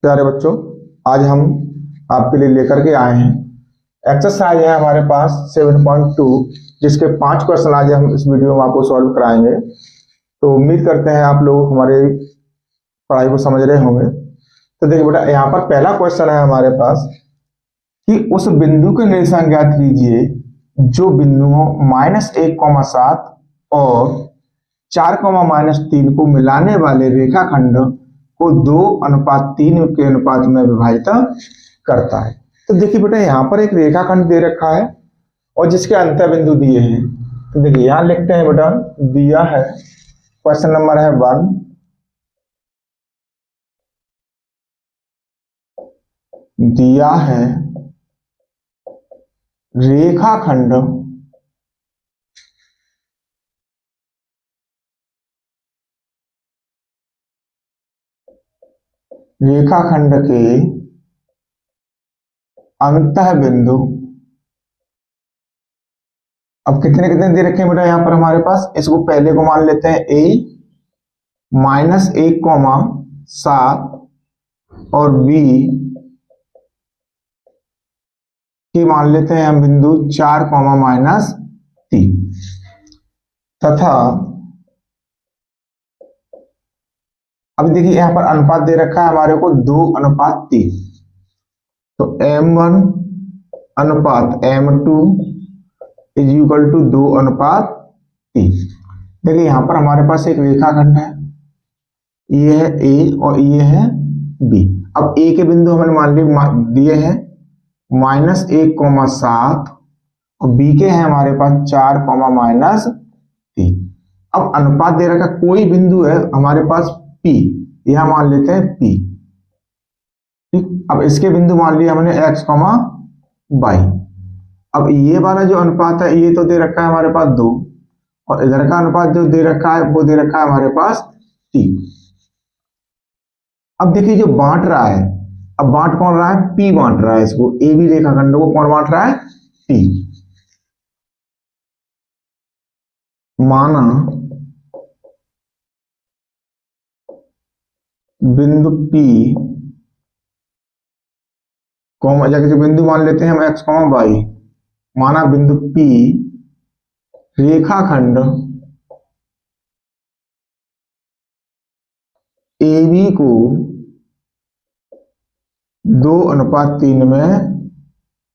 प्यारे बच्चों, आज हम आपके लिए लेकर के आए हैं एक्सरसाइज है हमारे पास 7.2 जिसके 5 क्वेश्चन आज हम इस वीडियो में आपको सॉल्व कराएंगे। तो उम्मीद करते हैं आप लोग हमारे पढ़ाई को समझ रहे होंगे। तो देखिए बेटा, यहाँ पर पहला क्वेश्चन है हमारे पास कि उस बिंदु के निर्देशांक ज्ञात कीजिए जो बिंदुओं -1,7 और 4,-3 को मिलाने वाले रेखाखंड को 2:3 के अनुपात में विभाजित करता है। तो देखिए बेटा, यहाँ पर एक रेखाखंड दे रखा है और जिसके अंत बिंदु दिए हैं। तो देखिए यहाँ लिखते हैं बेटा, दिया है क्वेश्चन नंबर है 1, दिया है रेखाखंड के अंतः बिंदु। अब कितने कितने दे रखे हैं बेटा यहाँ पर हमारे पास। इसको पहले को मान लेते हैं a -1,7 और b की मान लेते हैं हम बिंदु 4,-3 तथा अब देखिए यहाँ पर अनुपात दे रखा है हमारे को 2:3। तो m1 अनुपात m2 इज इक्वल टू 2:3। देखिए यहाँ पर हमारे पास एक रेखाखंड है, ये है a और ये है b। अब a के बिंदु हमने मान लिए दिए हैं -1,7 और b के हैं हमारे पास 4,-3। अब अनुपात दे रखा कोई बिंदु है हमारे पास p, यह मान लेते हैं p। ठीक, अब इसके बिंदु मान लिए हमने x, y। अब ये वाला जो अनुपात है ये तो दे रखा है हमारे पास 2 और इधर का अनुपात जो दे रखा है वो दे रखा है हमारे पास 3। अब देखिए जो बांट रहा है, अब बांट कौन रहा है, p बांट रहा है इसको, ए बी रेखाखंड को कौन बांट रहा है, p। माना बिंदु p जो बिंदु मान लेते हैं हम x, y। माना बिंदु p रेखाखंड AB को 2:3 में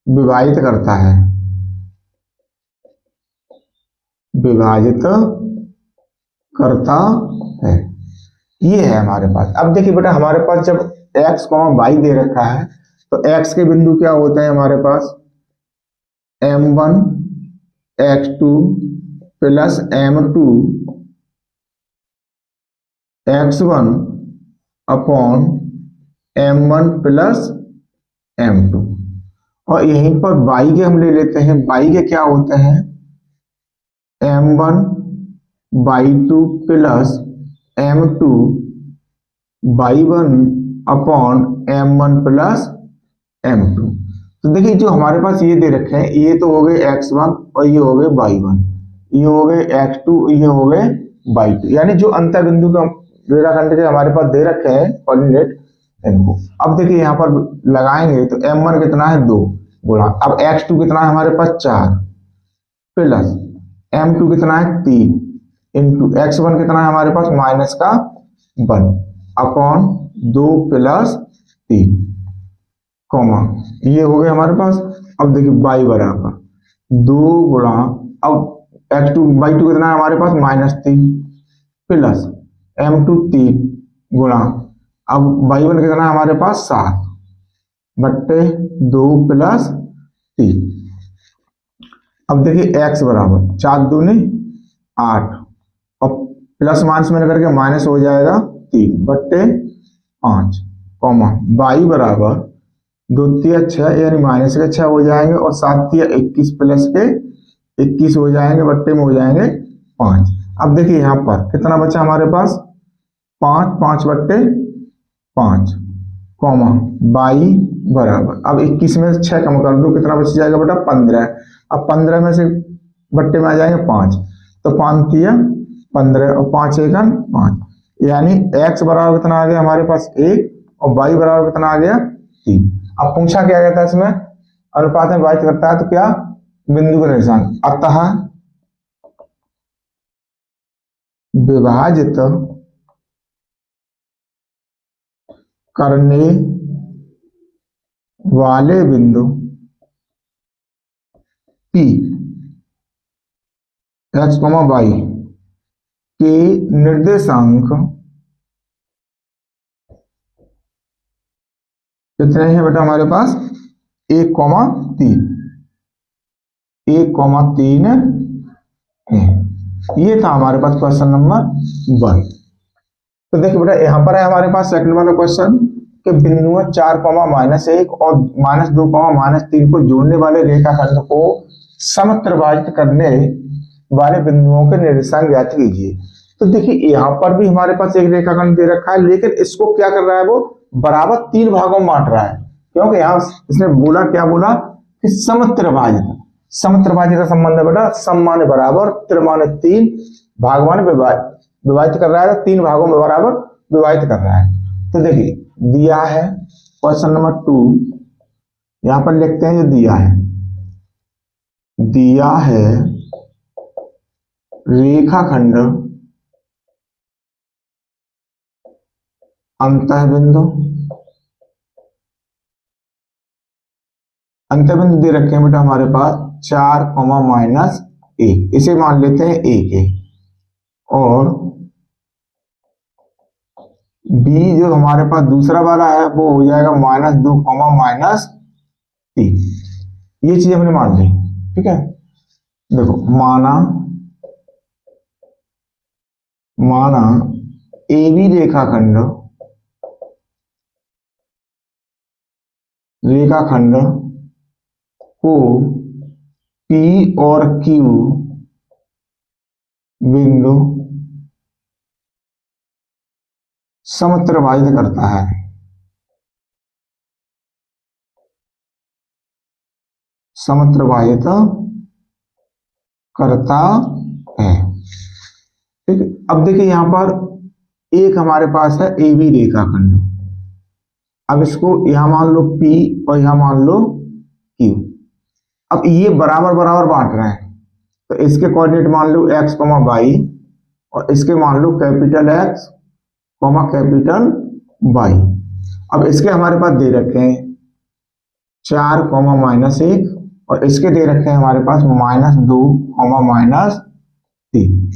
विभाजित करता है, विभाजित करता है। ये है हमारे पास। अब देखिए बेटा, हमारे पास जब x, y दे रखा है तो x के बिंदु क्या होते हैं हमारे पास, m1 x2 plus m2 x1 upon m1 plus m2। और यहीं पर y के हम ले लेते हैं, y के क्या होते हैं, m1 y2 plus m2 y1 upon m1 plus m2। तो देखिए जो हमारे पास ये दे रखे हैं, ये तो हो गए x1 और ये हो गए y1, ये हो गए x2, ये हो गए y2, यानी जो अंतर बिंदु का रेखाखंड के हमारे पास दे रखे हैं कोऑर्डिनेट इनको। अब देखिए यहाँ पर लगाएंगे तो m1 कितना है 2 गुणा, अब x2 कितना है हमारे पास 4 प्लस m2 कितना है 3 इंटू x1 कितना है हमारे पास -1 अपॉन 2 प्लस 3 कॉमा, ये हो गए हमारे पास। अब देखिए y बराबर 2 गुणा, अब x2 y2 कितना है हमारे पास -3 प्लस m2 3 गुणा, अब y1 कितना है हमारे पास 7 बट्टे 2 प्लस 3। अब देखिए x बराबर 4 दूनी 8 और प्लस माइनस में करके माइनस हो जाएगा 3 बट्टे 5 कॉमा, y बराबर 2 तिया 6 यानी माइनस के 6 हो जाएंगे और 7 तिया 21 प्लस के 21 हो जाएंगे, बट्टे में हो जाएंगे 5। अब देखिए यहाँ पर कितना बचा हमारे पास 5 बट्टे 5 कॉमा, y बराबर, अब 21 में 6 कम कर दो कितना बच जाएगा बेटा 15। अब 15 में से बट्टे में आ जाएंगे 5, तो 5 तिया 15 और 5 एकन 5, यानी x बराबर कितना आ गया हमारे पास 1 और y बराबर कितना आ गया 3। अब पूछा क्या गया था इसमें, अनुपात में विभाजित करता है तो क्या, बिंदु का निर्देशांक। अतः विभाजित करने वाले बिंदु P x, y के निर्देशांक कितने हैं बेटा हमारे पास, 1,3 है। ये था हमारे पास क्वेश्चन नंबर 1। तो देखिए बेटा यहाँ पर है हमारे पास सेकंड वाला क्वेश्चन कि बिंदुओं 4,-1 और -2,-3 को जोड़ने वाले रेखाखंड को समत्रिभाजित करने वाले बिंदुओं के निर्देशांक ज्ञात कीजिए। तो देखिए यहाँ पर भी हमारे पास एक रेखाखंड दे रखा है, लेकिन इसको क्या कर रहा है, वो बराबर 3 भागों में बांट रहा है, क्योंकि यहाँ इसने बोला क्या बोला कि समत्रिभाजित। समत्रिभाजित का संबंध है बेटा सम माने बराबर, त्र माने 3, भाग माने विभाजित कर रहा है, तो 3 भागों में बराबर विभाजित कर रहा है। तो देखिए दिया है क्वेश्चन नंबर 2, यहां पर लिखते हैं जो दिया है रेखाखंड अंतःबिंदु दे रखे हैं बेटा हमारे पास 4,-1, इसे मान लेते हैं 1 है, और बी जो हमारे पास दूसरा वाला है वो हो जाएगा -2,-3। ये चीज हमने मान ली, ठीक है। देखो माना ए बी रेखाखंड को P और Q बिंदु समत्रिभाजित करता है। ठीक है। अब देखिए यहां पर एक हमारे पास है ए बी रेखाखंड, अब इसको यहां मान लो P और यहां मान लो Q। अब ये बराबर बराबर बांट रहे हैं, तो इसके कोऑर्डिनेट मान लो x, y, और इसके मान लो कैपिटल X, कैपिटल Y। अब इसके हमारे पास दे रखे हैं 4,-1, और इसके दे रखे हैं हमारे पास -2,-3।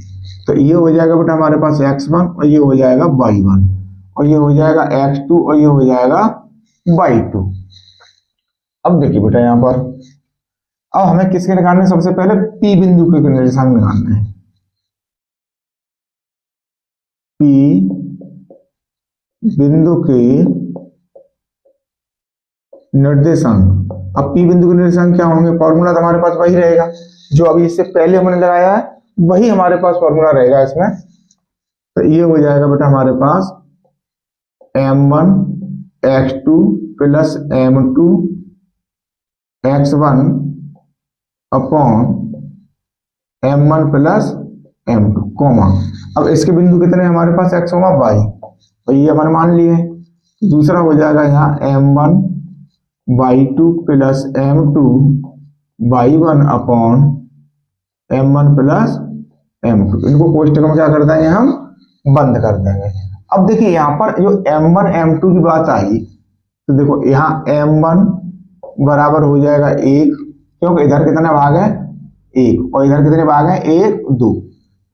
तो ये हो जाएगा बेटा हमारे पास x1, और ये हो जाएगा y1, और ये हो जाएगा x2, और ये हो जाएगा y2। अब देखिए बेटा यहां पर अब हमें किसके निकालने हैं, सबसे पहले P बिंदु के निर्देशांक निकालने हैं। P बिंदु के निर्देशांक। अब P बिंदु के निर्देशांक क्या होंगे, फॉर्मूला तो हमारे पास वही रहेगा जो अभी इससे पहले हमने लगाया है, वही हमारे पास फॉर्मूला रहेगा इसमें। तो ये हो जाएगा बेटा हमारे पास m1 x2 plus m2 x1 upon m1 plus m2 comma. अब इसके बिंदु कितने हमारे पास x, y, तो ये हमारे मान लिए। दूसरा हो जाएगा यहाँ m1 y2 plus m2 y1 upon m1 plus m2। इनको कोष्टक में क्या कर देंगे, हम बंद कर देंगे। अब देखिए यहाँ पर जो m1 m2 की बात आई, तो देखो यहाँ m1 बराबर हो जाएगा 1, क्योंकि इधर कितने भाग है 1, और इधर कितने भाग है 1, 2,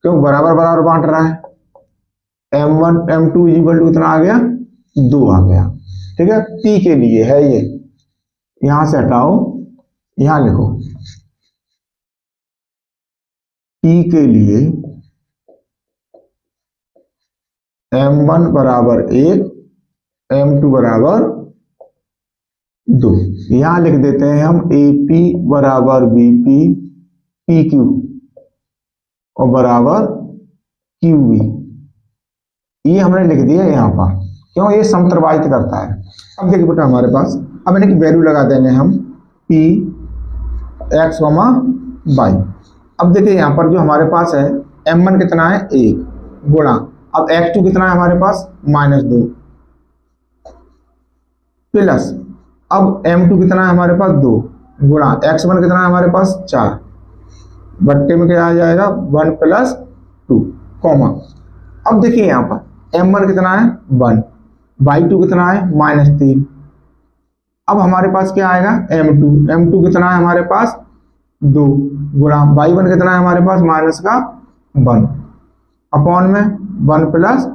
क्योंकि बराबर बराबर बांट रहा है। m1 m2 इक्वल टू कितना आ गया 2 आ गया, ठीक है। P के लिए है ये, यहां से हटाओ, यहां लिखो P के लिए m1 बराबर 1, m2 बराबर 2। यहां लिख देते हैं हम AP बराबर BP PQ और बराबर QB। ये हमने लिख दिया यहाँ पर, क्यों, ये समत्रिभाजित करता है। अब देखिए बेटा हमारे पास अब इनकी वैल्यू लगा देंगे हम P x, y। अब देखिए यहाँ पर जो हमारे पास है m1 कितना है 1 गुणा, अब x2 कितना है हमारे पास -2, प्लस अब m2 कितना है हमारे पास 2 गुणा x1 कितना है हमारे पास 4 बट्टे में क्या आ जाएगा 1 प्लस 2 कॉमा। अब देखिए यहाँ पर m1 कितना है 1 y2 कितना है -3। अब हमारे पास क्या आएगा m2 कितना है हमारे पास 2 गुणा y1 कितना है हमारे पास माइनस का 1 अपॉन में 1 प्लस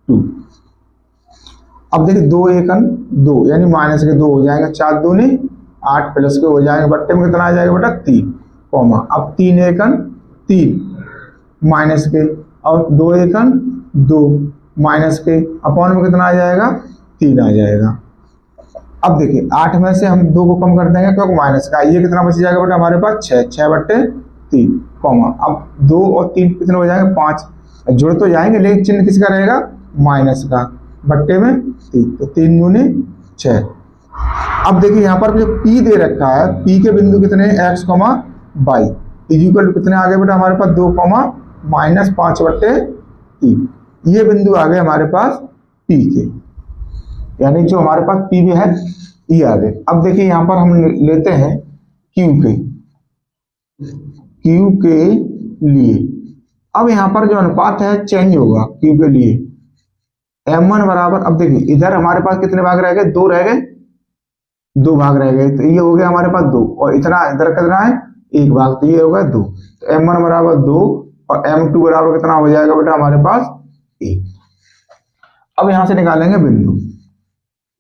2। अब देखिए 2 एकन 2 यानी माइनस के 2 हो जाएंगे 4 दूनी 8 प्लस के हो जाएंगे बट्टे में कितना आ जाएगा बेटा 3 कॉमा। अब 3 एकन 3 माइनस के और 2 एकन 2 माइनस के अपॉन में कितना आ जाएगा 3 आ जाएगा। अब देखिए 8 में से हम 2 को कम कर देंगे क्योंकि माइनस का ये कितना बच जाएगा बेटा हमारे पास 6 बट्टे 3 कॉमा। अब 2 और 3 कितने हो जाएंगे 5 जुड़ तो जाएंगे लेकिन चिन्ह किसका रहेगा माइनस का बट्टे में 3 तो 3 दूनी 6। अब देखिए यहाँ पर जो P दे रखा है P के बिंदु कितने x, y इक्वल कितने आ गए बेटा हमारे पास 2, -5 बट्टे 3 ये बिंदु आ गए हमारे पास P के यानी जो हमारे पास P भी है ये आ गए। अब देखिए यहाँ पर हम लेते हैं Q के लिए। अब यहाँ पर जो अनुपात है चेंज होगा Q के लिए m1 बराबर। अब देखिए इधर हमारे पास कितने भाग रह गए 2 रह गए 2 भाग रह गए तो ये हो गया हमारे पास 2 और इतना इधर कितना है 1 भाग तो ये होगा 2 तो m1 बराबर 2 और m2 बराबर कितना हो जाएगा बेटा हमारे पास 1। अब यहां से निकालेंगे बिंदु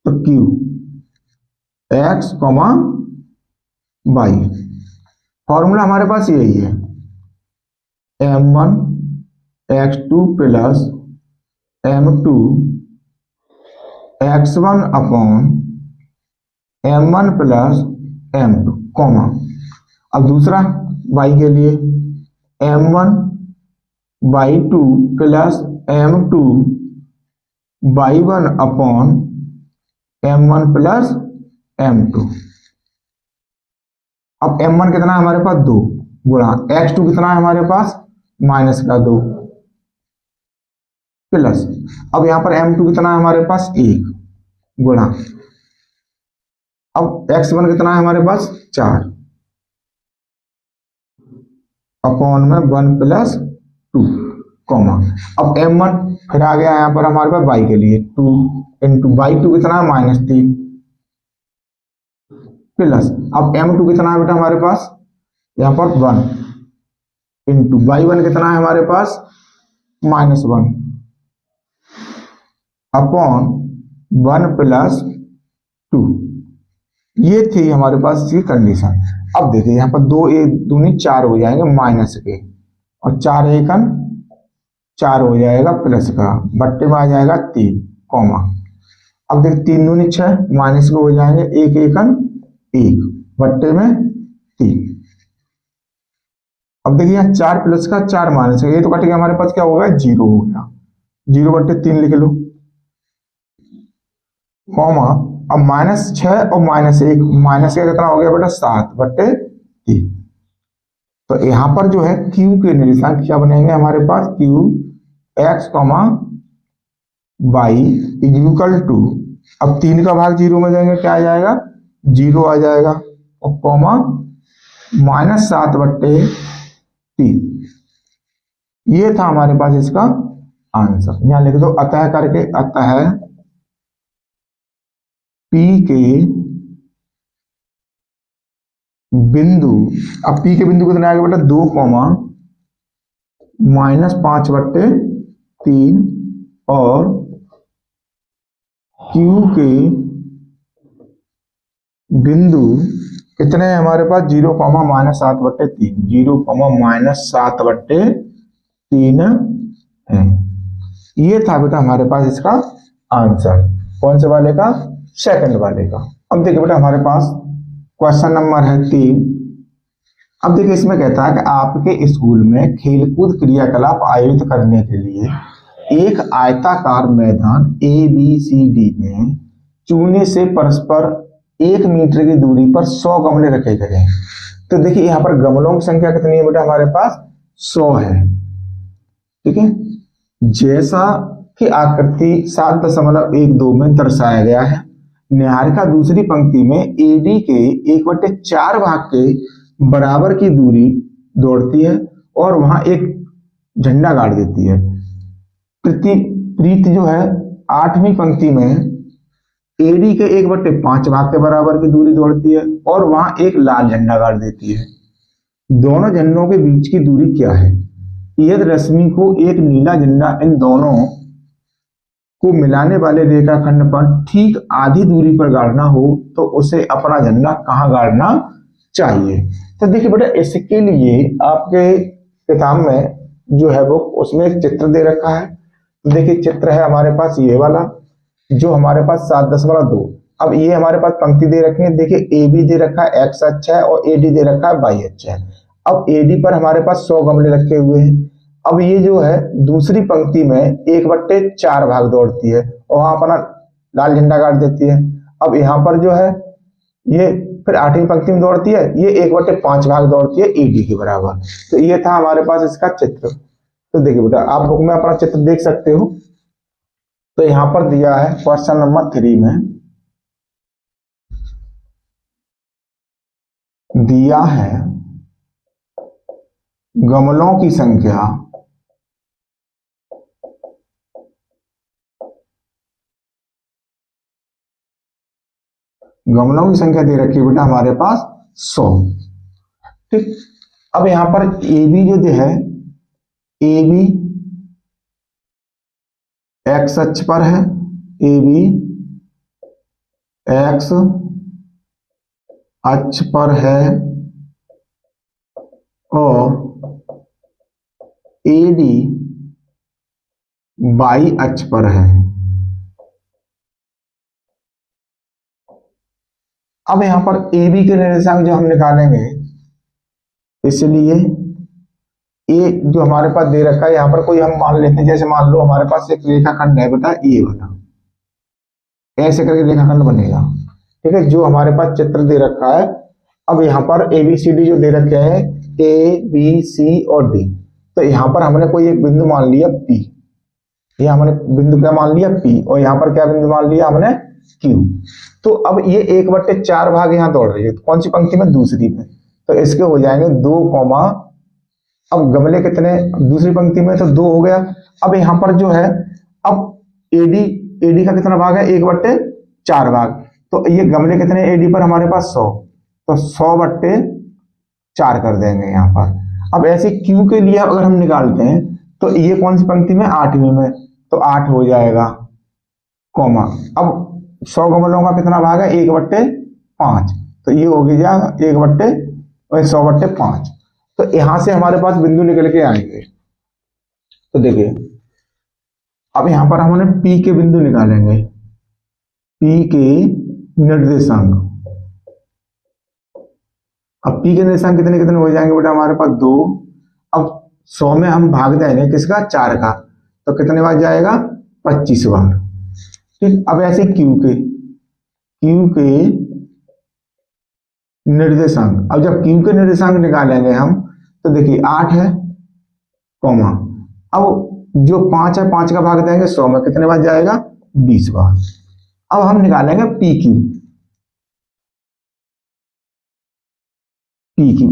तो Q x, y फॉर्मूला हमारे पास यही है m1 x2 plus m2 x1 upon m1 plus m2 comma. अब दूसरा y के लिए m1 y2 plus m2 y1 upon m1 plus m2। अब m1 कितना है हमारे पास 2 गुणा x2 कितना है हमारे पास माइनस का 2 प्लस अब यहां पर m2 कितना है हमारे पास 1 गुणा अब x1 कितना है हमारे पास 4 अपॉन में 1 प्लस 2 कॉमा। अब m1 फिर आ गया यहाँ पर हमारे पास y के लिए 2 इंटू y2 कितना है -3 प्लस अब m2 कितना है बेटा हमारे पास यहाँ पर 1 इंटू y1 कितना है हमारे पास -1 अपॉन 1 प्लस 2। ये थी हमारे पास ये कंडीशन। अब देखिए यहाँ पर 2 1 दूनी 4 हो जाएंगे माइनस के और 4 एकन 4 हो जाएगा प्लस का बट्टे में आ जाएगा 3 कॉमा। अब देख 3 दूनी 6 माइनस के हो जाएंगे 1 एकन 1 बट्टे में 3। अब देखिए यहाँ 4 प्लस का 4 माइनस का ये तो कट गया हमारे पास क्या होगा 0 हो गया 0 बट्टे 3 लिख लो कॉमा। अब -6 और -1 माइनस का कितना हो गया बेटा 7 बट्टे 3। तो यहां पर जो है Q के निशान क्या बनेंगे हमारे पास Q x, y equal to अब 3 का भाग 0 में देंगे क्या आ जाएगा 0 आ जाएगा और कॉमा -7 बट्टे 3। ये था हमारे पास इसका आंसर। यहां लिख दो अतः करके अतः P के बिंदु। अब P के बिंदु कितने आएगा बेटा 2 -5 बट्टे 3 और Q के बिंदु कितने हैं हमारे पास 0, -7 बट्टे 3 0, -7 बट्टे 3 है। ये था बेटा हमारे पास इसका आंसर कौन से वाले का सेकंड वाले का। अब देखिए बेटा हमारे पास क्वेश्चन नंबर है 3। अब देखिए इसमें कहता है कि आपके स्कूल में खेलकूद क्रियाकलाप आयोजित करने के लिए एक आयताकार मैदान ABCD में चूने से परस्पर 1 मीटर की दूरी पर 100 गमले रखे गए हैं। तो देखिए यहाँ पर गमलों की संख्या कितनी है बेटा हमारे पास 100 है। ठीक है जैसा कि आकृति 7.12 में दर्शाया गया है निहारिका दूसरी पंक्ति में एडी के 1/4 भाग के बराबर की दूरी दौड़ती है और वहां एक झंडा गाड़ देती है। प्रीत जो है 8वीं पंक्ति में एडी के 1/5 भाग के बराबर की दूरी दौड़ती है और वहां एक लाल झंडा गाड़ देती है। दोनों झंडों के बीच की दूरी क्या है? यदि रश्मि को एक नीला झंडा इन दोनों को मिलाने वाले रेखाखंड पर ठीक आधी दूरी पर गाड़ना हो तो उसे अपना झंडा कहाँ गाड़ना चाहिए? तो देखिए बेटा, इसके लिए आपके किताब में जो है वो उसमें एक चित्र दे रखा है। देखिए चित्र है हमारे पास ये वाला, जो हमारे पास 7.2। अब ये हमारे पास पंक्ति दे रखी है। देखिए ए बी दे रखा है एक्स अक्ष है और एडी दे रखा है वाई अक्ष है। अब एडी पर हमारे पास 100 गमले रखे हुए हैं। अब ये जो है दूसरी पंक्ति में 1/4 भाग दौड़ती है और वहां अपना लाल झंडा गाड़ देती है। अब यहाँ पर जो है ये फिर 8वीं पंक्ति में दौड़ती है, ये 1/5 भाग दौड़ती है एडी के बराबर। तो ये था हमारे पास इसका चित्र। तो देखिए बेटा, आप बुक में अपना चित्र देख सकते हो। तो यहाँ पर दिया है क्वेश्चन नंबर 3 में दिया है गमलों की संख्या दे रखी है बेटा हमारे पास 100। ठीक, अब यहां पर ए बी जो है ए बी एक्स अक्ष पर है, ए बी एक्स अक्ष पर है और एडी वाई अक्ष पर है। अब यहां पर ए बी के निर्देशांक जो हम निकालेंगे, इसलिए ये जो हमारे पास दे रखा है यहाँ पर कोई हम मान लेते हैं, जैसे मान लो हमारे पास एक रेखाखंड है बेटा ये वाला, ऐसे करके रेखाखंड बनेगा। ठीक है, जो हमारे पास चित्र दे रखा है। अब यहाँ पर ए बी सी डी जो दे रखे हैं ए बी सी और डी, तो यहाँ पर हमने कोई एक बिंदु मान लिया पी, ये हमने बिंदु क्या मान लिया पी, और यहाँ पर क्या बिंदु मान लिया हमने क्यू। तो अब ये 1/4 भाग यहाँ दौड़ रही है, तो कौन सी पंक्ति में? दूसरी में। तो इसके हो जाएंगे 2, अब गमले कितने दूसरी पंक्ति में? तो 2 हो गया। अब यहाँ पर जो है अब एडी का कितना भाग है? 1/4 भाग। तो ये गमले कितने एडी पर हमारे पास 100, तो 100/4 कर देंगे यहाँ पर। अब ऐसे क्यू के लिए अगर हम निकालते हैं तो ये कौन सी पंक्ति में? 8वीं में, तो 8 हो जाएगा कॉमा। अब 100 गमलों का कितना भाग है? 1/5, तो ये हो गया 100/5। तो यहां से हमारे पास बिंदु निकल के आएंगे। तो देखिए अब यहां पर हमने P के बिंदु निकालेंगे, P के निर्देशांक। अब P के निर्देशांक कितने कितने हो जाएंगे बेटा? हमारे पास 2। अब 100 में हम भाग देंगे किसका? 4 का, तो कितने बार जाएगा? 25 बार। ठीक, अब ऐसे Q के निर्देशांक। अब जब Q के निर्देशांक निकालेंगे हम तो देखिए 8 है कॉमा, अब जो 5 है 5 का भाग देंगे 100 में, कितने बार जाएगा? 20 बार। अब हम निकालेंगे PQ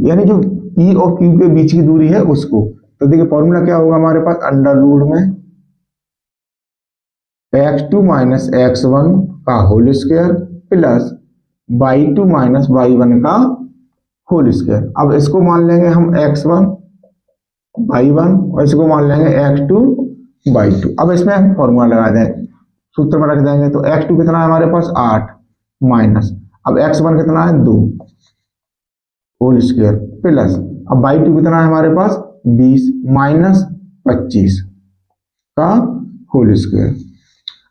यानी जो P और Q के बीच की दूरी है उसको। तो देखिए फॉर्मूला क्या होगा हमारे पास? अंडर रूट में x2 माइनस x1 का whole square plus y2 minus y1 का होल स्क्वायर। अब इसको मान लेंगे हम x1 y1 और इसको मान लेंगे x2 y2। अब इसमें हम फॉर्मूला लगा दें, सूत्र में रख देंगे। तो x2 कितना है हमारे पास? 8 माइनस, अब x1 कितना है? 2 होल स्क्वायर प्लस, अब y2 कितना है हमारे पास? 20 माइनस 25 का होल स्क्वायर।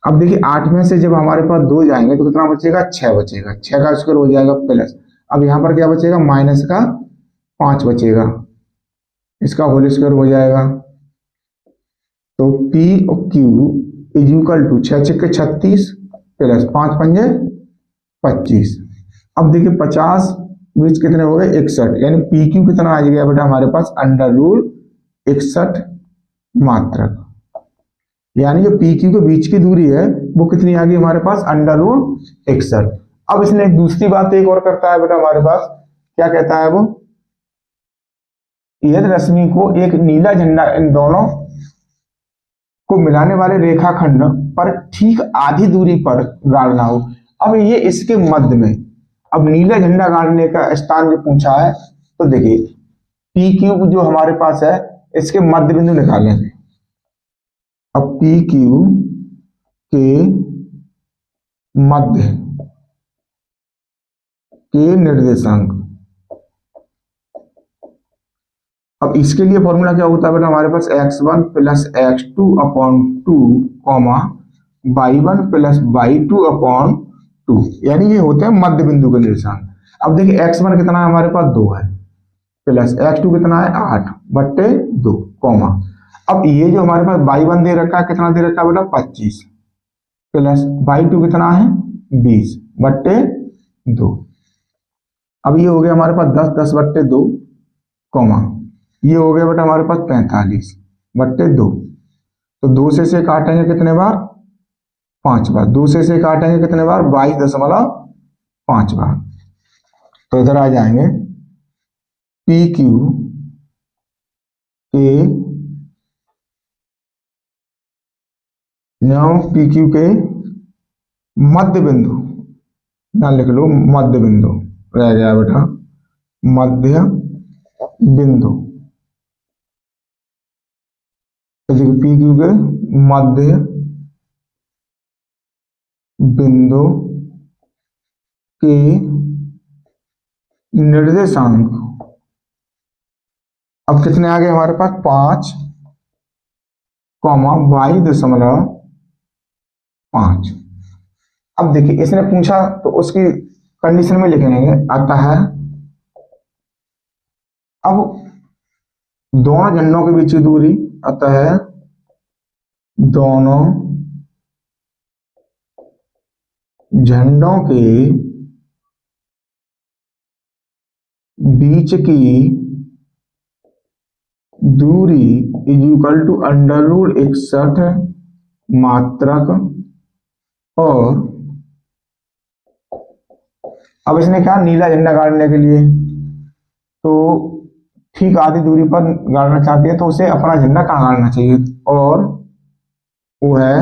अब देखिए 8 में से जब हमारे पास 2 जाएंगे तो कितना बचेगा? 6 बचेगा, 6 का स्क्वायर हो जाएगा प्लस, अब यहाँ पर क्या बचेगा? माइनस का 5 बचेगा, इसका होल स्क्वायर हो जाएगा। तो P और Q is equal to 6 × 36 plus 5 × 5 25। अब देखिए 50 बीच कितने हो गए? 61, यानी PQ कितना आ गया बेटा हमारे पास? अंडर रूट 61 मात्रक। यानी जो PQ के बीच की दूरी है वो कितनी आ गई हमारे पास, √61। अब इसने एक दूसरी बात एक और करता है बेटा हमारे पास, क्या कहता है वो, यदि रश्मि को एक नीला झंडा इन दोनों को मिलाने वाले रेखाखंड पर ठीक आधी दूरी पर गाड़ना हो। अब ये इसके मध्य में, अब नीला झंडा गाड़ने का स्थान जो पूछा है, तो देखिए पी क्यू जो हमारे पास है इसके मध्य बिंदु निकालेंगे। अब पी क्यू के मध्य के निर्देशांक, अब इसके लिए फॉर्मूला क्या होता है बेटा हमारे पास, x1 plus x2 upon 2 comma y1 plus y2 upon 2, यानी ये होते हैं मध्य बिंदु के निर्देशांक। अब देखिए x1 कितना है हमारे पास 2 है, प्लस x2 कितना है 8/2 कॉमा, अब ये जो हमारे पास y1 दे रखा है कितना दे रखा है बेटा 25, प्लस y2 कितना है 20/2। अब ये हो गया हमारे पास 10/2 कॉमा, ये हो गया बेटा हमारे पास 45/2। तो 2 से काटेंगे कितने बार, 5 बार। 2 से काटेंगे कितने बार, 22.5 बार। तो इधर आ जाएंगे पी क्यू के, पी क्यू के मध्य बिंदु, ना लिख लो मध्य बिंदु, रह गया बेटा मध्य बिंदु। तो देखिए पी क्यू के मध्य बिंदु के निर्देशांक, अब कितने आ गए हमारे पास 5, y.5। अब देखिए इसने पूछा तो उसकी कंडीशन में लिखेंगे, आता है अब दोनों झंडों के बीच की दूरी, अतः दोनों झंडों के बीच की दूरी =√61 मात्रक, और अब इसने कहा नीला झंडा गाड़ने के लिए तो ठीक आधी दूरी पर गाड़ना चाहती है, तो उसे अपना झंडा कहाँ गाड़ना चाहिए, और वो है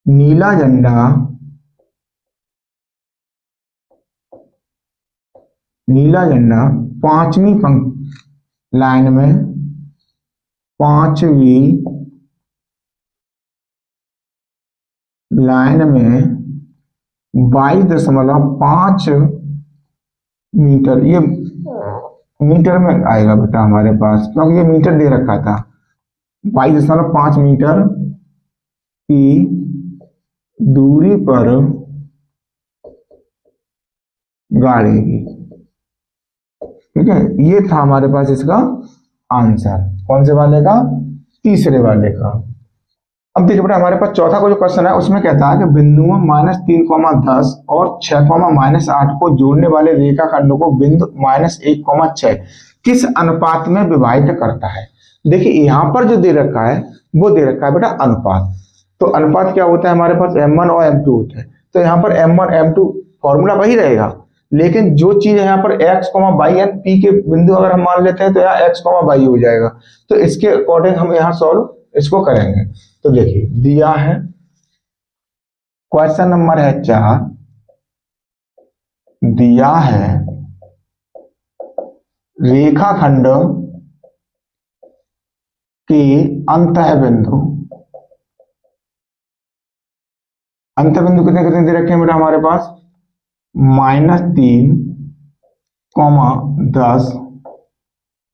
नीला झंडा, नीला झंडा 5वीं लाइन में, 5वीं लाइन में 22.5 मीटर, ये मीटर में आएगा बेटा हमारे पास, क्योंकि ये मीटर दे रखा था, 22.5 मीटर की दूरी पर गाड़ेगी। ठीक है, ये था हमारे पास इसका आंसर, कौन से वाले का, तीसरे वाले का। अब देखिए बेटा हमारे पास चौथा को जो क्वेश्चन है उसमें कहता है कि बिंदुओं -3,10 और 6,-8 को जोड़ने वाले रेखाखंडों को बिंदु -1,6 किस अनुपात में विभाजित करता है। देखिए यहाँ पर जो दे रखा है वो दे रखा है बेटा अनुपात। तो अनुपात क्या होता है हमारे पास, m1 और m2 होते हैं। तो यहाँ पर m1 m2 फॉर्मूला वही रहेगा, लेकिन जो चीज है यहाँ पर x, y एंड p के बिंदु अगर हम मान लेते हैं तो यहाँ x, y हो जाएगा। तो इसके अकॉर्डिंग हम यहाँ सॉल्व इसको करेंगे। तो देखिए दिया है क्वेश्चन नंबर है 4, दिया है रेखाखंड के अंतः बिंदु, अंतः बिंदु कितने कितने दे रखे हैं बेटा हमारे पास, -3,10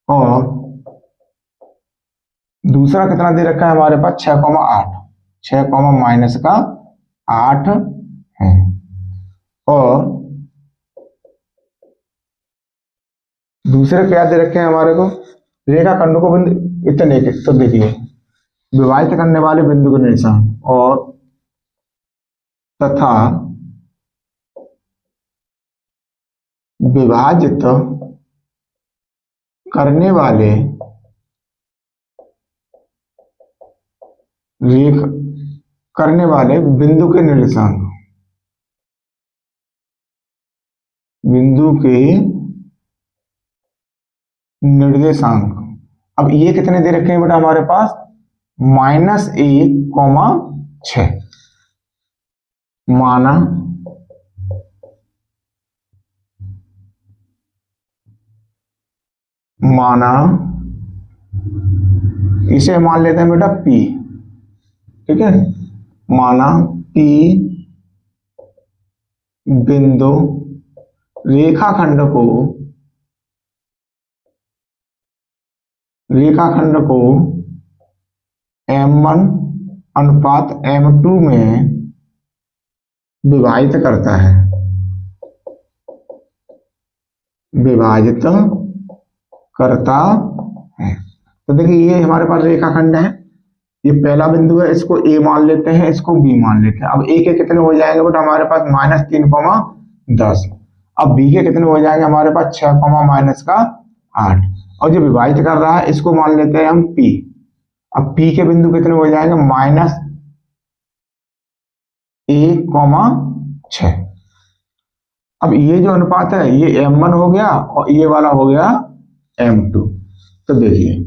और दूसरा कितना दे रखा है हमारे पास 6,8, 6,-8 है, और दूसरे क्या दे रखे हैं हमारे को, रेखाखंडों को बिंदु इतने के। तो देखिए विभाजित करने वाले बिंदु के निशान और तथा विभाजित करने वाले करने वाले बिंदु के निर्देशांक, बिंदु के निर्देशांक। अब ये कितने दे रखे हैं बेटा हमारे पास, -1,6। माना इसे मान लेते हैं बेटा P, ठीक है। माना P बिंदु रेखाखंड को M1 अनुपात M2 में विभाजित करता है, तो देखिए ये हमारे पास रेखाखंड है, ये पहला बिंदु है, इसको A मान लेते हैं, इसको B मान लेते हैं। अब A के कितने हो जाएंगे बेटा हमारे पास, -3,10। अब B के कितने हो जाएंगे हमारे पास, 6, -8। और जो विभाजित कर रहा है इसको मान लेते हैं हम P। अब P के बिंदु कितने हो जाएंगे, -1,6। अब ये जो अनुपात है ये M1 हो गया और ये वाला हो गया M2। तो देखिए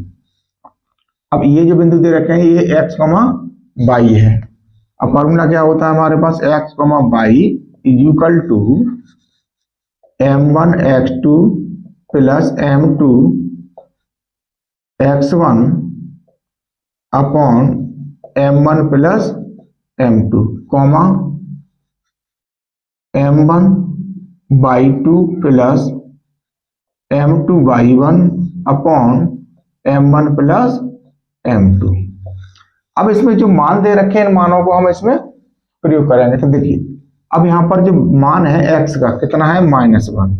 अब ये जो बिंदु दे रखे हैं ये x, y है। अब फॉर्मूला क्या होता है हमारे पास, x, y is equal to M1 x2 plus M2 x1 upon M1 plus M2, M1 y2 plus M2 y1 upon M1 plus M2। अब इसमें जो मान दे रखे हैं इन मानों को हम इसमें प्रयोग करेंगे। तो देखिए अब यहाँ पर जो मान है x का कितना है, -1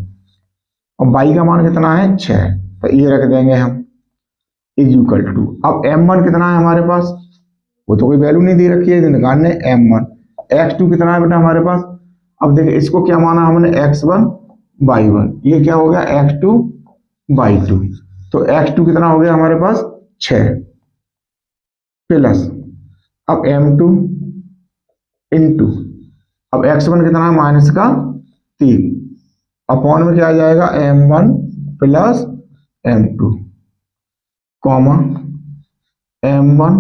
और y का मान कितना है 6, तो ये रख देंगे हम इज इक्वल टू। अब M1 कितना है हमारे पास, वो तो कोई वैल्यू नहीं दे रखी है, निकालने M1। x2 कितना है बेटा हमारे पास, अब देखिए इसको क्या माना हमने, x1 y1, ये क्या हो गया x2 y2। तो x2 कितना हो गया हमारे पास 6 प्लस अब M2 इंटू अब x1 कितना है -3 अपॉन में क्या आ जाएगा M1 plus M2 M1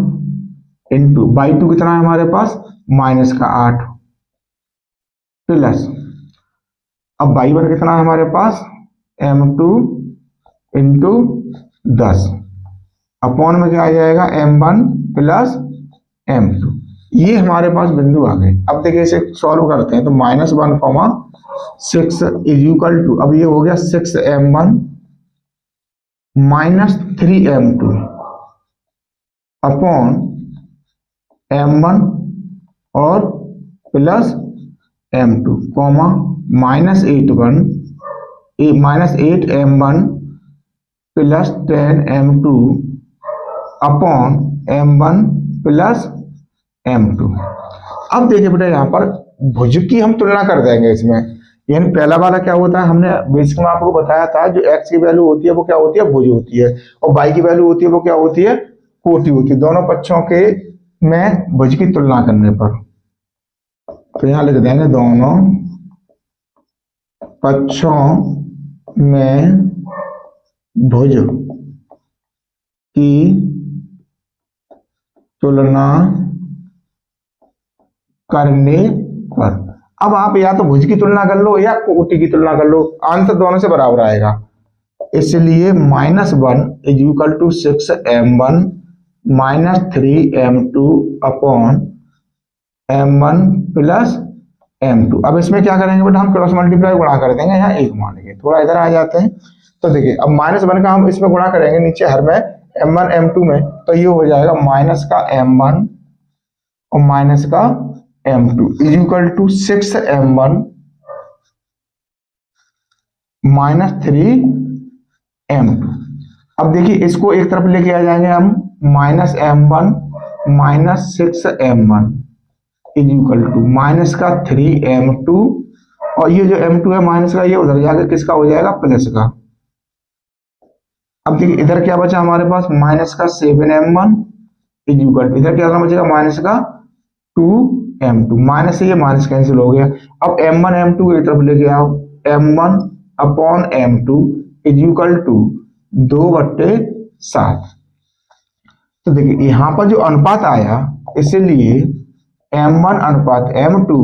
into y2 कितना है हमारे पास -8 प्लस अब y1 कितना है हमारे पास M2 इंटू 10 अपॉन में क्या आ जाएगा M1 प्लस M2। ये हमारे पास बिंदु आ गए। अब देखिए इसे सॉल्व करते हैं तो -1,6 इज इक्वल टू, अब ये हो गया 6M1 -3M2 अपॉन M1 और plus M2 -8M1 plus 10M2 upon M1 plus M2। अब देखिए बेटा यहाँ पर भुज की हम तुलना कर देंगे इसमें, यानी पहला वाला क्या होता है, हमने बेसिक में आपको बताया था जो x की वैल्यू होती है वो क्या होती है, भुज होती है, और y की वैल्यू होती है वो क्या होती है, कोटि होती है, दोनों पक्षों के में भुज की तुलना करने पर। तो यहाँ लिख देंगे दोनों पक्षों में भुज की तुलना करने पर। अब आप या तो भुज की तुलना कर लो या कोटि की तुलना कर लो, आंसर दोनों से बराबर आएगा। इसलिए -1 is equal to 6M1 -3M2 upon M1 plus M2। अब इसमें क्या करेंगे बेटा, हम क्रॉस मल्टीप्लाई गुणा कर देंगे, यहाँ 1 मानेंगे, थोड़ा इधर आ जाते हैं। तो देखिए अब -1 का हम इसमें गुणा करेंगे नीचे हर में M1 M2 में, तो ये हो जाएगा माइनस का M1 और माइनस का M2 is equal to 6M1 -3M2। अब देखिए इसको एक तरफ लेके आ जाएंगे हम, -M1 -6M1 is equal to minus का 3M2 और ये जो M2 है माइनस का, ये उधर जाकर किसका हो जाएगा, प्लस का। अब देखिए इधर क्या बचा हमारे पास, माइनस का 7M1 इज इक्वल टू, इधर क्या बचेगा माइनस का 2m2 माइनस से ये माइनस कैंसिल हो गया। अब m1 m2 एक तरफ लेके आओ, m1 upon m2 is equal to 2/7। तो देखिए यहाँ पर जो अनुपात आया इसलिए m1 अनुपात m2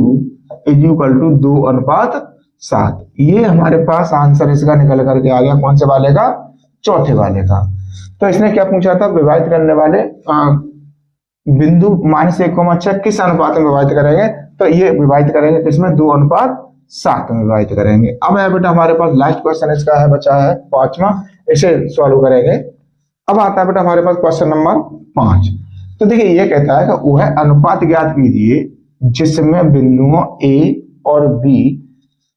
इज इक्वल टू 2/7। ये हमारे पास आंसर इसका निकल करके आ गया। कौन से वाले का? चौथे वाले का। तो इसने क्या पूछा था? विभाजित करने वाले बिंदु -1,6 किस अनुपात में विभाजित करेंगे? तो ये विभाजित करेंगे किसमें? 2/7 में विभाजित करेंगे। अब है बेटा हमारे पास लास्ट क्वेश्चन इसका है, बचा है 5वां, इसे सॉल्व करेंगे। अब आता है बेटा हमारे पास क्वेश्चन नंबर 5। तो देखिए ये कहता है कि वह अनुपात ज्ञात कीजिए जिसमें बिंदुओं ए और बी,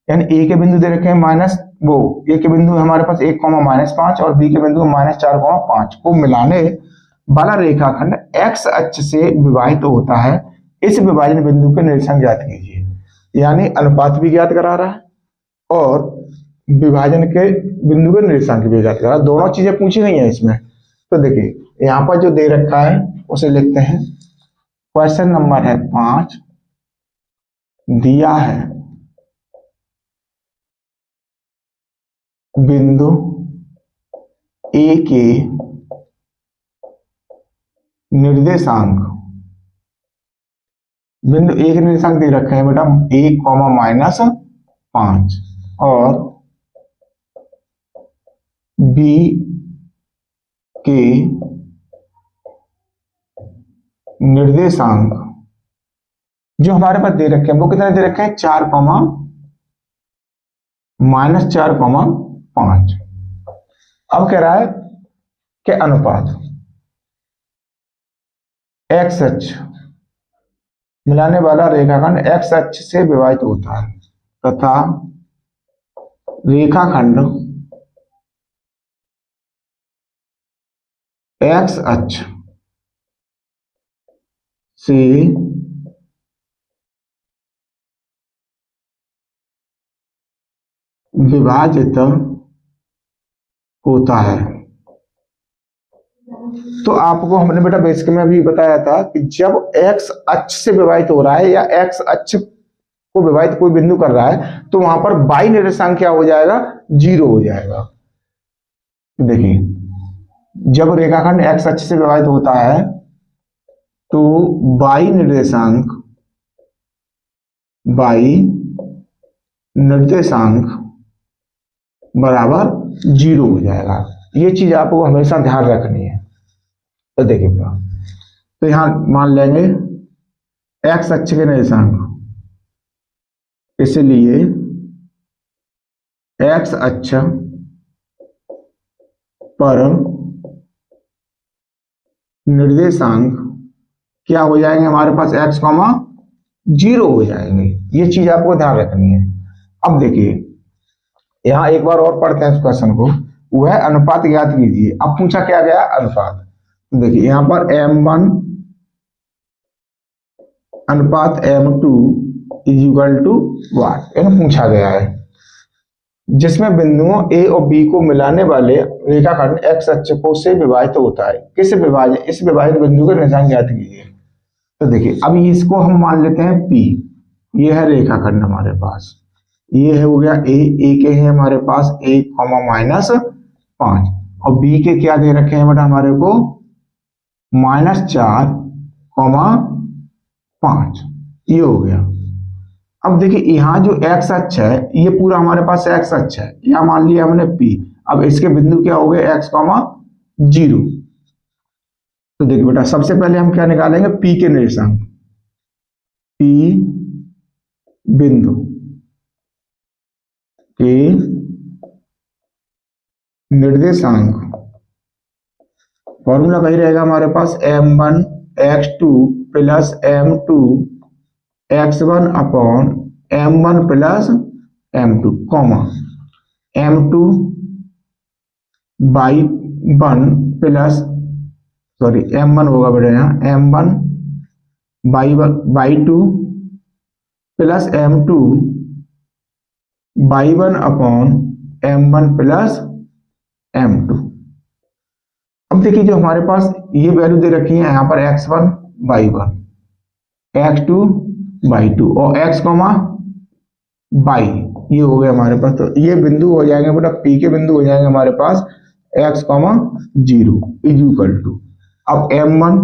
यानी ए के बिंदु दे रखे हैं ए के बिंदु हमारे पास 1,-5 और बी के बिंदु -4,5 को मिलाने वाला रेखाखंड एक्स अक्ष से विभाजित होता है। इस विभाजन बिंदु के निरीक्षण ज्ञात कीजिए। यानी अनुपात भी ज्ञात करा रहा है और विभाजन के बिंदु के निरीक्षण भी ज्ञात करा, दोनों चीजें पूछी गई हैं इसमें। तो देखिए यहाँ पर जो दे रखा है उसे लिखते हैं। क्वेश्चन नंबर है 5, दिया है बिंदु ए के निर्देशांक, बिंदु ए के निर्देशांक दे रखे हैं बेटा 1,-5 और बी के निर्देशांक जो हमारे पास दे रखे हैं वो कितने दे रखे हैं? 4,-4,5। अब कह रहा है कि अनुपात एक्स अक्ष मिलाने वाला रेखाखंड एक्स अक्ष से विभाजित होता है तथा रेखाखंड एक्स अक्ष से विभाजित होता है। तो आपको हमने बेटा बेसिक में भी बताया था कि जब एक्स अक्ष से विभाजित हो रहा है या एक्स अक्ष को विभाजित कोई बिंदु कर रहा है तो वहां पर बाई निर्देशांक क्या हो जाएगा? 0 हो जाएगा। देखिए जब रेखाखंड एक्स अक्ष से विभाजित होता है तो बाई निर्देशांक बराबर 0 हो जाएगा। ये चीज आपको हमेशा ध्यान रखनी है। तो देखिए तो यहां मान लेंगे एक्स अक्ष के निर्देशांक, इसलिए एक्स अक्ष पर निर्देशांक क्या हो जाएंगे हमारे पास? x, 0 हो जाएंगे। ये चीज आपको ध्यान रखनी है। अब देखिए यहां एक बार और पढ़ते हैं इस क्वेश्चन को। वह अनुपात ज्ञात कीजिए। अब पूछा क्या गया? अनुपात। देखिए यहां पर m1 अनुपात m2 is equal to what, यानी पूछा गया है जिसमें बिंदुओं ए और बी को मिलाने वाले रेखाखंड एक्स अक्ष को से विभाजित होता है। किस विभाजन? इस विभाजित बिंदु के निशान ज्ञात कीजिए। तो देखिए अब इसको हम मान लेते हैं P। ये है रेखाखंड हमारे पास, ये है हो गया ए के हैं हमारे पास 1,-5 और बी के क्या दे रखे हैं बेटा हमारे को? -4,5। ये हो गया। अब देखिए यहाँ जो एक्स अक्ष है ये पूरा हमारे पास एक्स अक्ष है, यहाँ मान लिया हमने P। अब इसके बिंदु क्या हो गए? x, 0। तो देखिए बेटा सबसे पहले हम क्या निकालेंगे? P के निर्देशांक। P बिंदु के निर्देशांक फॉर्मूला वही रहेगा हमारे पास m1 x2 plus m2 x1 upon m1 plus m2 comma m2 by 1 plus m1 होगा बेटा यहाँ m1 by 2 plus m2 by 1 upon m1 plus m2। अब देखिए जो हमारे पास ये वैल्यू दे रखी है यहाँ पर x1 बाई 1 x2/2 और x, y ये हो गया हमारे पास। तो ये बिंदु हो जाएंगे बेटा, P के बिंदु हो जाएंगे हमारे पास x, 0 इज इक्वल टू, अब m1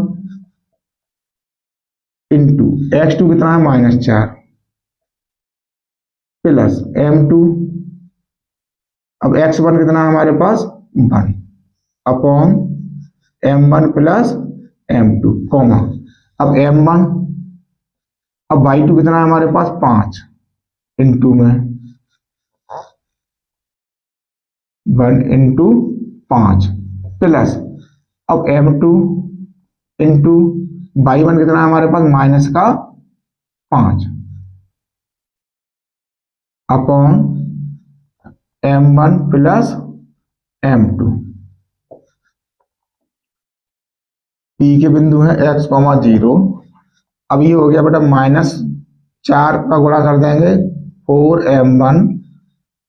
इंटू x2 कितना है -4 प्लस m2, अब x1 कितना है हमारे पास 1 upon m1 plus m2 comma, अब m1, अब y2 कितना है हमारे पास 5 इंटू में 1 इंटू 5 प्लस, अब m2 इंटू y1 कितना है हमारे पास -5 upon m1 plus m2, P के बिंदु है x, 0। अब ये हो गया बेटा -4 का गुणा कर देंगे 4m1,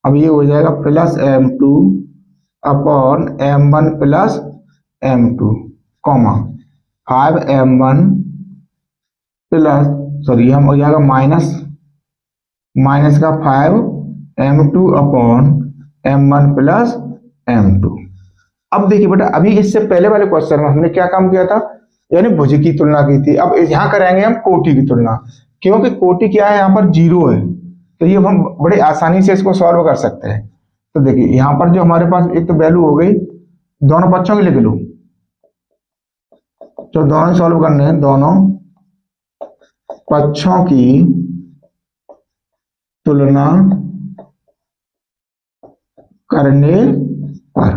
अब ये हो जाएगा plus m2 upon m1 plus m2 comma 5m1 plus, sorry हम हो जाएगा माइनस का 5m2 upon m1 plus m2। अब देखिए बेटा, अभी इससे पहले वाले क्वेश्चन में हमने क्या काम किया था, यानी भुज की तुलना की थी। अब यहाँ करेंगे हम कोटि की तुलना, क्योंकि कोटि क्या है यहाँ पर 0 है, तो ये हम बड़े आसानी से इसको सॉल्व कर सकते हैं। तो देखिए यहाँ पर जो हमारे पास एक तो वैल्यू हो गई, दोनों पक्षों की लिख लो, तो दोनों सॉल्व करने हैं, दोनों पक्षों की तुलना करने पर,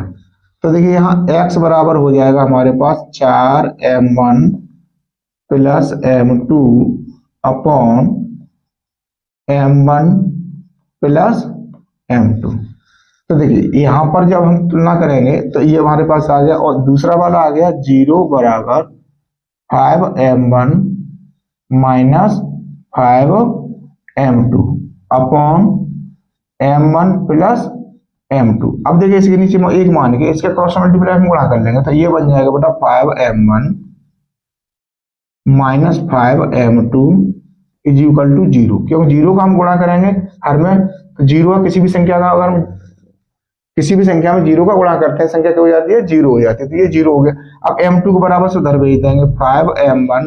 तो देखिए यहाँ x बराबर हो जाएगा हमारे पास 4m1 plus m2 upon m1 plus m2। तो देखिए यहाँ पर जब हम तुलना करेंगे तो ये हमारे पास आ गया, और दूसरा वाला आ गया 0 बराबर 5m1 minus 5m2 upon m1 plus m2। अब देखिए इसके नीचे में एक मान के इसके क्रॉस मल्टीप्लाई हम गुणा कर लेंगे, तो ये बन जाएगा बेटा 5m1 minus 5m2 is equal to 0, क्योंकि 0 का हम गुणा करेंगे हर में, तो 0 का किसी भी संख्या का, अगर किसी भी संख्या में 0 का गुणा करते हैं संख्या क्या हो जाती है 0 हो जाती है, तो ये 0 हो गया। अब m2 को बराबर से उधर भेज देंगे, 5m1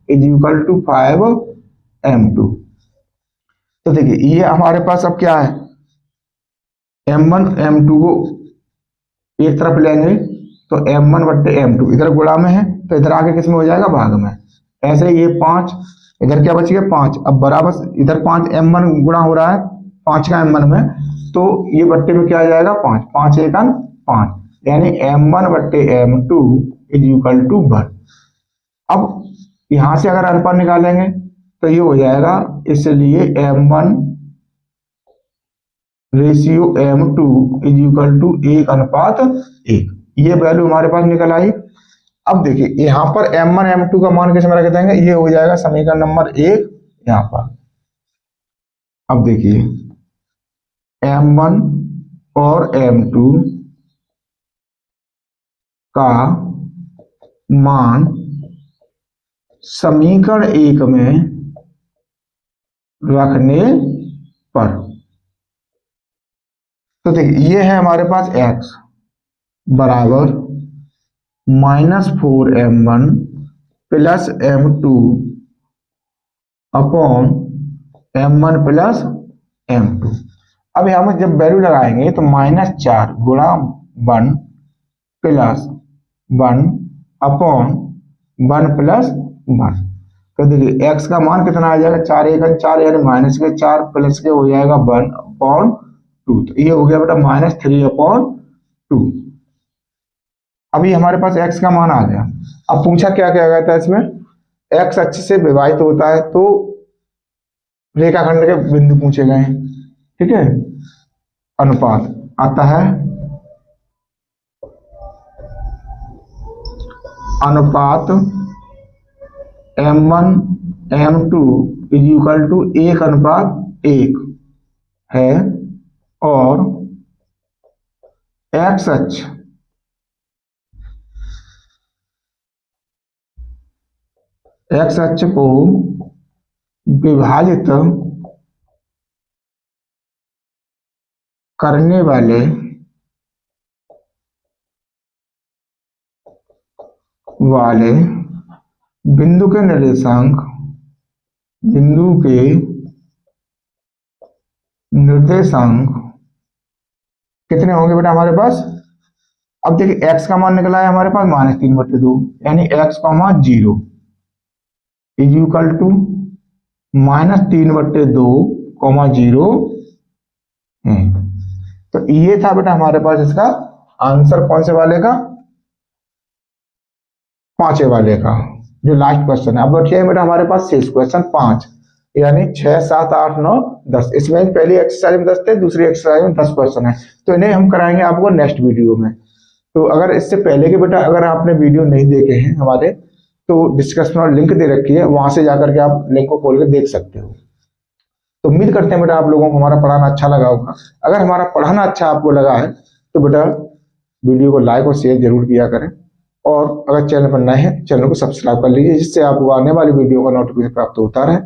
is equal to 5m2। तो देखिए ये हमारे पास अब क्या है, m1 m2 को एक तरफ लेंगे तो m1 बट्टे m2 इधर गुणा में है, तो इधर आके किस में हो जाएगा भाग में, ऐसे ये 5 इधर क्या बच गया 5, अब बराबर इधर 5 m1 गुणा हो रहा है 5 का m1 में, तो ये बट्टे में क्या आ जाएगा 5, 5 एकन 5, यानी m1 बट्टे m2 इज इक्वल टू 1। अब यहां से अगर अनुपात निकालेंगे तो ये हो जाएगा, इसलिए m1 ratio m2 is equal to 1:1, ये वैल्यू हमारे पास निकल आई। अब देखिए यहाँ पर m1 m2 का मान किस में रख देंगे, ये हो जाएगा समीकरण नंबर 1 यहाँ पर। अब देखिए m1 और m2 का मान समीकरण 1 में रखने पर, तो देखिए ये है हमारे पास x बराबर -4m1 plus m2 upon m1 plus m2। अब यहाँ में जब वैल्यू लगाएंगे तो -4 गुणा 1 प्लस 1 अपॉन 1 प्लस 1, तो देखिए x का मान कितना आ जाएगा 4 एकन 4, यानी माइनस के 4 प्लस के हो जाएगा 1 अपॉन 2, तो ये हो गया बेटा -3/2। अभी हमारे पास x का मान आ गया। अब पूछा क्या क्या गया था इसमें, x अक्ष से विभाजित होता है तो रेखाखंड के बिंदु पूछे गए हैं, ठीक है। अनुपात आता है, अनुपात m1 m2 is equal to 1:1 है, और x अक्ष को विभाजित करने वाले बिंदु के निर्देशांक कितने होंगे बेटा हमारे पास। अब देखिए x का मान निकला है हमारे पास -3/2, यानी x,0 इज इक्वल टू -3/2,0 है। तो ये था बेटा हमारे पास इसका आंसर कौन से वाले का, पांचवे वाले का, जो लास्ट क्वेश्चन है। अब बचिए बेटा हमारे पास शेष क्वेश्चन 5, यानी 6, 7, 8, 9, 10। इसमें पहली एक्सरसाइज में 10 थे, दूसरी एक्सरसाइज में 10 क्वेश्चन है। तो इन्हें हम कराएंगे आपको नेक्स्ट वीडियो में। तो अगर इससे पहले के बेटा अगर आपने वीडियो नहीं देखे हैं हमारे, तो डिस्क्रिप्शन में लिंक दे रखी है, वहां से जाकर के आप लिंक को खोल के देख सकते हो। तो उम्मीद करते हैं बेटा आप लोगों को हमारा पढ़ाना अच्छा लगा होगा। अगर हमारा पढ़ाना अच्छा आपको लगा है तो बेटा वीडियो को लाइक और शेयर जरूर किया करें, और अगर चैनल पर नए हैं चैनल को सब्सक्राइब कर लीजिए, जिससे आपको आने वाली वीडियो का नोटिफिकेशन प्राप्त होता रहे।